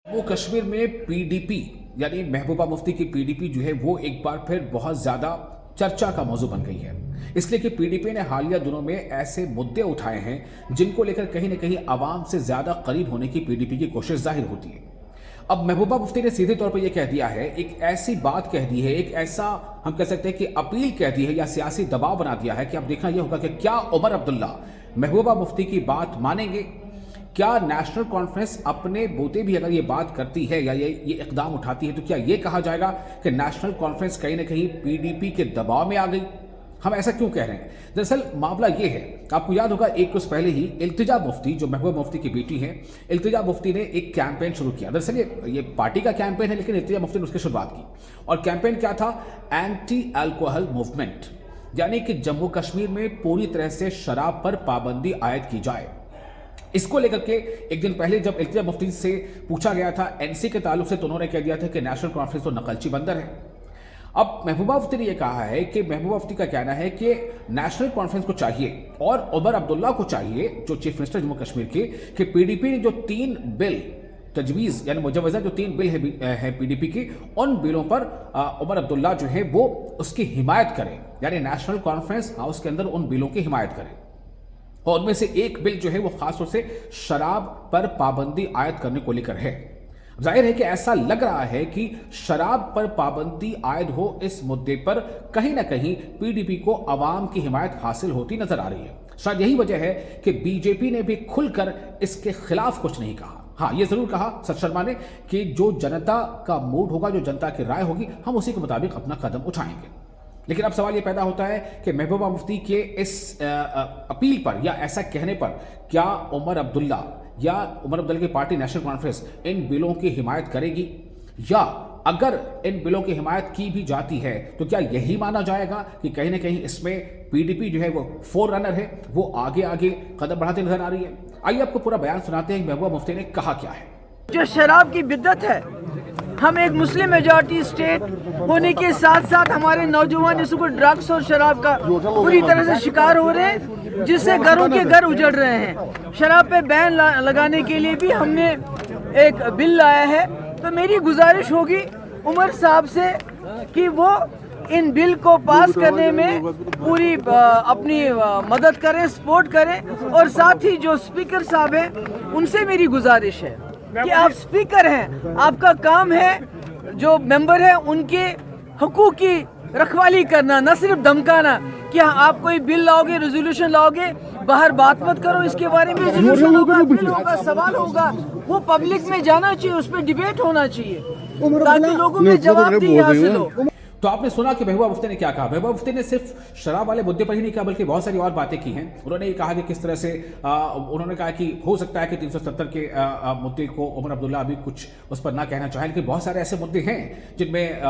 वो कश्मीर में पीडीपी यानी महबूबा मुफ्ती की पीडीपी जो है वो एक बार फिर बहुत ज़्यादा चर्चा का मौजू बन गई है। इसलिए कि पीडीपी ने हालिया दिनों में ऐसे मुद्दे उठाए हैं जिनको लेकर कहीं ना कहीं आवाम से ज़्यादा करीब होने की पीडीपी की कोशिश जाहिर होती है। अब महबूबा मुफ्ती ने सीधे तौर पर यह कह दिया है, एक ऐसी बात कह दी है, एक ऐसा हम कह सकते हैं कि अपील कह दी है या सियासी दबाव बना दिया है कि अब देखना यह होगा कि क्या उमर अब्दुल्ला महबूबा मुफ्ती की बात मानेंगे। क्या नेशनल कॉन्फ्रेंस अपने बोते भी अगर ये बात करती है या ये इकदाम उठाती है तो क्या ये कहा जाएगा कि नेशनल कॉन्फ्रेंस कहीं ना कहीं पीडीपी के दबाव में आ गई। हम ऐसा क्यों कह रहे हैं? दरअसल मामला ये है, आपको याद होगा एक कुछ पहले ही इल्तिजा मुफ्ती जो महबूबा मुफ्ती की बेटी हैं, इल्तिजा मुफ्ती ने एक कैंपेन शुरू किया। दरअसल ये पार्टी का कैंपेन है, लेकिन इल्तिजा मुफ्ती ने उसकी शुरुआत की और कैंपेन क्या था? एंटी अल्कोहल मूवमेंट, यानी कि जम्मू कश्मीर में पूरी तरह से शराब पर पाबंदी आयद की जाए। इसको लेकर के एक दिन पहले जब इल्तिजा मुफ्ती से पूछा गया था एनसी के ताल्लुक से, तो उन्होंने कह दिया था कि नेशनल कॉन्फ्रेंस तो नकलची बंदर है। अब महबूबा मुफ्ती ने यह कहा है कि महबूबा मुफ्ती का कहना है कि नेशनल कॉन्फ्रेंस को चाहिए और उमर अब्दुल्ला को चाहिए, जो चीफ मिनिस्टर जम्मू कश्मीर के, कि पीडीपी ने जो 3 बिल तजवीज़ यानी मुजवज़ा जो 3 बिल है पीडीपी की, उन बिलों पर उमर अब्दुल्ला जो है वो उसकी हिमायत करें, यानी नेशनल कॉन्फ्रेंस हाउस के अंदर उन बिलों की हिमायत करें। और उनमें से एक बिल जो है वो खासतौर से शराब पर पाबंदी आयद करने को लेकर है। जाहिर है कि ऐसा लग रहा है कि शराब पर पाबंदी आयद हो इस मुद्दे पर कहीं ना कहीं पीडीपी को आवाम की हिमायत हासिल होती नजर आ रही है। शायद यही वजह है कि बीजेपी ने भी खुलकर इसके खिलाफ कुछ नहीं कहा। हाँ, ये जरूर कहा सत शर्मा ने कि जो जनता का मूड होगा, जो जनता की राय होगी, हम उसी के मुताबिक अपना कदम उठाएंगे। लेकिन अब सवाल ये पैदा होता है कि महबूबा मुफ्ती के इस अपील पर या ऐसा कहने पर क्या उमर अब्दुल्ला या उमर अब्दुल्ला की पार्टी नेशनल कॉन्फ्रेंस इन बिलों की हिमायत करेगी, या अगर इन बिलों की हिमायत की भी जाती है तो क्या यही माना जाएगा कि कहीं ना कहीं इसमें पीडीपी जो है वो फोर रनर है, वो आगे आगे कदम बढ़ाते नजर आ रही है। आइए आपको पूरा बयान सुनाते हैं महबूबा मुफ्ती ने कहा क्या है। जो शराब की बिद्दत है, हम एक मुस्लिम मेजॉरिटी स्टेट होने के साथ साथ हमारे नौजवान इसको ड्रग्स और शराब का पूरी तरह से शिकार हो रहे हैं, जिससे घरों के घर उजड़ रहे हैं। शराब पे बैन लगाने के लिए भी हमने एक बिल लाया है। तो मेरी गुजारिश होगी उमर साहब से कि वो इन बिल को पास करने में पूरी अपनी मदद करें, सपोर्ट करें। और साथ ही जो स्पीकर साहब हैं उनसे मेरी गुजारिश है कि आप स्पीकर हैं, आपका काम है जो मेंबर है उनके हकूक की रखवाली करना, न सिर्फ धमकाना कि आप कोई बिल लाओगे, रेजोल्यूशन लाओगे, बाहर बात मत करो इसके बारे में। रेजोल्यूशन होगा, बिल होगा, सवाल होगा, वो पब्लिक में जाना चाहिए, उस पर डिबेट होना चाहिए ताकि लोगों में जवाबदेही हासिल हो। तो आपने सुना कि महबूबा मुफ्ती ने क्या कहा। महबूबा मुफ्ती ने सिर्फ शराब वाले मुद्दे पर ही नहीं कहा, बल्कि बहुत सारी और बातें की हैं। उन्होंने ये कहा कि किस तरह से उन्होंने कहा कि हो सकता है कि 370 के मुद्दे को उमर अब्दुल्ला अभी कुछ उस पर ना कहना चाहें, लेकिन बहुत सारे ऐसे मुद्दे हैं जिनमें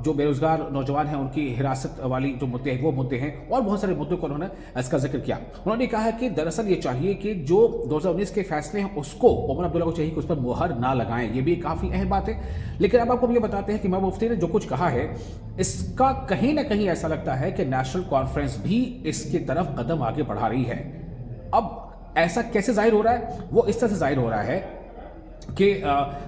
जो बेरोजगार नौजवान हैं उनकी हिरासत वाली जो मुद्दे हैं वो मुद्दे हैं, और बहुत सारे मुद्दों को उन्होंने इसका जिक्र किया। उन्होंने कहा कि दरअसल ये चाहिए कि जो 2019 के फैसले हैं उसको उमर अब्दुल्ला को चाहिए कि उस पर मुहर ना लगाएं। ये भी काफ़ी अहम बात है। लेकिन अब आपको ये बताते हैं कि महबूबा मुफ्ती ने जो कुछ कहा है इसका कहीं ना कहीं ऐसा लगता है कि नेशनल कॉन्फ्रेंस भी इसकी तरफ कदम आगे बढ़ा रही है। अब ऐसा कैसे जाहिर हो रहा है? वो इस तरह से जाहिर हो रहा है कि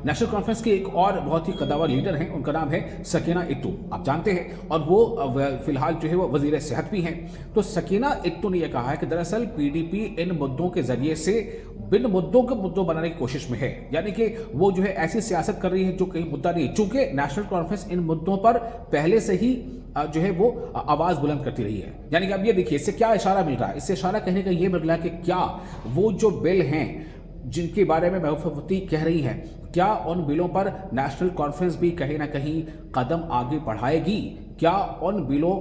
नेशनल कॉन्फ्रेंस के एक और बहुत ही कदावर लीडर हैं, उनका नाम है सकीना इत्तू, आप जानते हैं, और वो फिलहाल जो है वो वजीर सेहत भी हैं। तो सकीना इत्तू ने यह कहा है कि दरअसल पीडीपी इन मुद्दों के जरिए से बिन मुद्दों को मुद्दों बनाने की कोशिश में है, यानी कि वो जो है ऐसी सियासत कर रही है जो कहीं मुद्दा नहीं है। चूंकि नेशनल कॉन्फ्रेंस इन मुद्दों पर पहले से ही जो है वो आवाज बुलंद करती रही है। यानी कि अब ये देखिए इससे क्या इशारा मिल रहा है? इससे इशारा कहने का ये मिल रहा है कि क्या वो जो बिल हैं जिनके बारे में महबूबा मुफ्ती कह रही हैं, क्या उन बिलों पर नेशनल कॉन्फ्रेंस भी कहीं ना कहीं कदम आगे बढ़ाएगी? क्या उन बिलों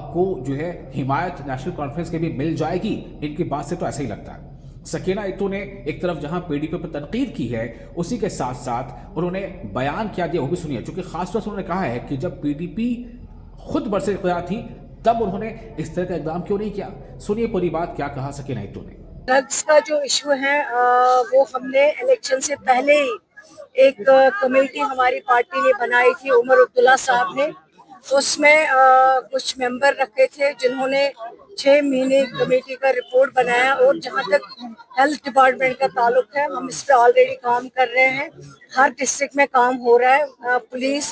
को जो है हिमायत नेशनल कॉन्फ्रेंस के भी मिल जाएगी? इनकी बात से तो ऐसा ही लगता है। सकीना इत्तू ने एक तरफ जहां पीडीपी पर तनकीद की है, उसी के साथ साथ उन्होंने बयान क्या दिया वो भी सुनिए। चूंकि खासतौर से उन्होंने कहा है कि जब पीडीपी खुद बरसे इख्तियार थी तब उन्होंने इस तरह का इकदाम क्यों नहीं किया। सुनिए पूरी बात क्या कहा सकीना इत्तू ने। ड्रग्स का जो इशू है वो हमने इलेक्शन से पहले ही एक कमेटी हमारी पार्टी ने बनाई थी, उमर अब्दुल्ला साहब ने, उसमें कुछ मेंबर रखे थे जिन्होंने 6 महीने कमेटी का रिपोर्ट बनाया। और जहां तक हेल्थ डिपार्टमेंट का ताल्लुक है, हम इस पे ऑलरेडी काम कर रहे हैं। हर डिस्ट्रिक्ट में काम हो रहा है। पुलिस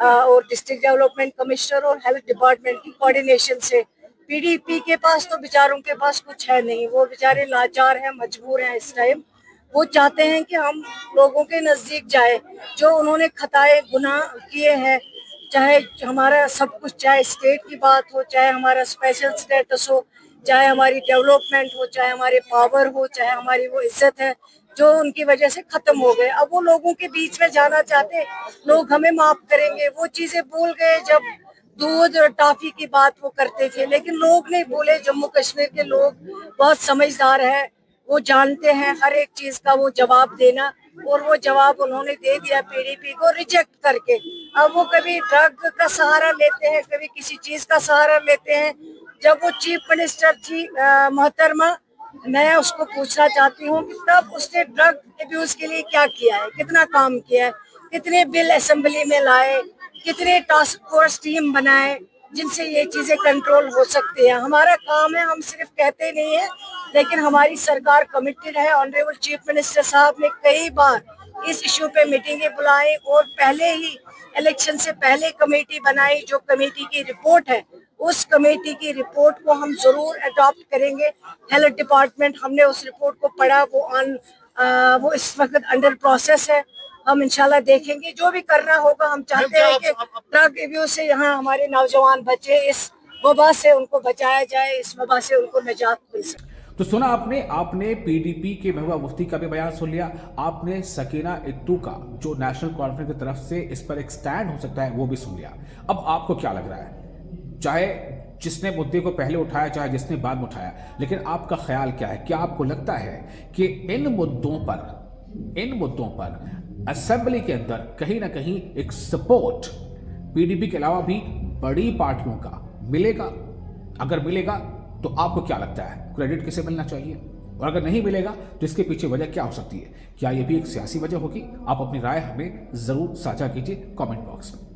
और डिस्ट्रिक्ट डेवलपमेंट कमिश्नर और हेल्थ डिपार्टमेंट की कोऑर्डिनेशन से। पीडीपी के पास तो बेचारों के पास कुछ है नहीं, वो बेचारे लाचार हैं, मजबूर हैं इस टाइम। वो चाहते हैं कि हम लोगों के नजदीक जाए। जो उन्होंने खताए गुनाह किए हैं, चाहे हमारा सब कुछ, चाहे स्टेट की बात हो, चाहे हमारा स्पेशल स्टेटस हो, चाहे हमारी डेवलपमेंट हो, चाहे हमारे पावर हो, चाहे हमारी वो इज्जत है जो उनकी वजह से खत्म हो गए। अब वो लोगों के बीच में जाना चाहते, लोग हमें माफ करेंगे, वो चीजें भूल गए जब दूध और टॉफी की बात वो करते थे। लेकिन लोग नहीं भूले, जम्मू कश्मीर के लोग बहुत समझदार है, वो जानते हैं हर एक चीज का वो जवाब देना। और वो जवाब उन्होंने दे दिया पीडीपी को रिजेक्ट करके। अब वो कभी ड्रग का सहारा लेते हैं, कभी किसी चीज का सहारा लेते हैं। जब वो चीफ मिनिस्टर थी मोहतरमा, मैं उसको पूछना चाहती हूँ कि तब उसने ड्रग अब्यूज के लिए क्या किया है, कितना काम किया है, कितने बिल असेंबली में लाए, कितने टास्क फोर्स टीम बनाए जिनसे ये चीजें कंट्रोल हो सकती है। हमारा काम है, हम सिर्फ कहते नहीं है, लेकिन हमारी सरकार कमिटेड है। ऑनरेबल चीफ मिनिस्टर साहब ने कई बार इस इशू पे मीटिंगें बुलाई और पहले ही इलेक्शन से पहले कमेटी बनाई। जो कमेटी की रिपोर्ट है, उस कमेटी की रिपोर्ट को हम जरूर अडॉप्ट करेंगे। हेल्थ डिपार्टमेंट, हमने उस रिपोर्ट को पढ़ा, वो इस वक्त अंडर प्रोसेस है। हम इंशाल्लाह देखेंगे, जो भी करना होगा। हम चाहते हैं कि ड्रग अब्यूज से यहाँ हमारे नौजवान बच्चे, इस वबा से उनको बचाया जाए, इस वबा से उनको निजात मिल सके। तो सुना आपने पीडीपी के महबूबा मुफ्ती का भी बयान सुन लिया, आपने सकीना इत्तू का जो नेशनल कॉन्फ्रेंस की तरफ से इस पर एक स्टैंड हो सकता है वो भी सुन लिया। अब आपको क्या लग रहा है, चाहे जिसने मुद्दे को पहले उठाया चाहे जिसने बाद में उठाया, लेकिन आपका ख्याल क्या है? क्या आपको लगता है कि इन मुद्दों पर असेंबली के अंदर कहीं ना कहीं एक सपोर्ट पीडीपी के अलावा भी बड़ी पार्टियों का मिलेगा? अगर मिलेगा तो आपको क्या लगता है, क्रेडिट किसे मिलना चाहिए? और अगर नहीं मिलेगा तो इसके पीछे वजह क्या हो सकती है? क्या यह भी एक सियासी वजह होगी? आप अपनी राय हमें जरूर साझा कीजिए कमेंट बॉक्स में।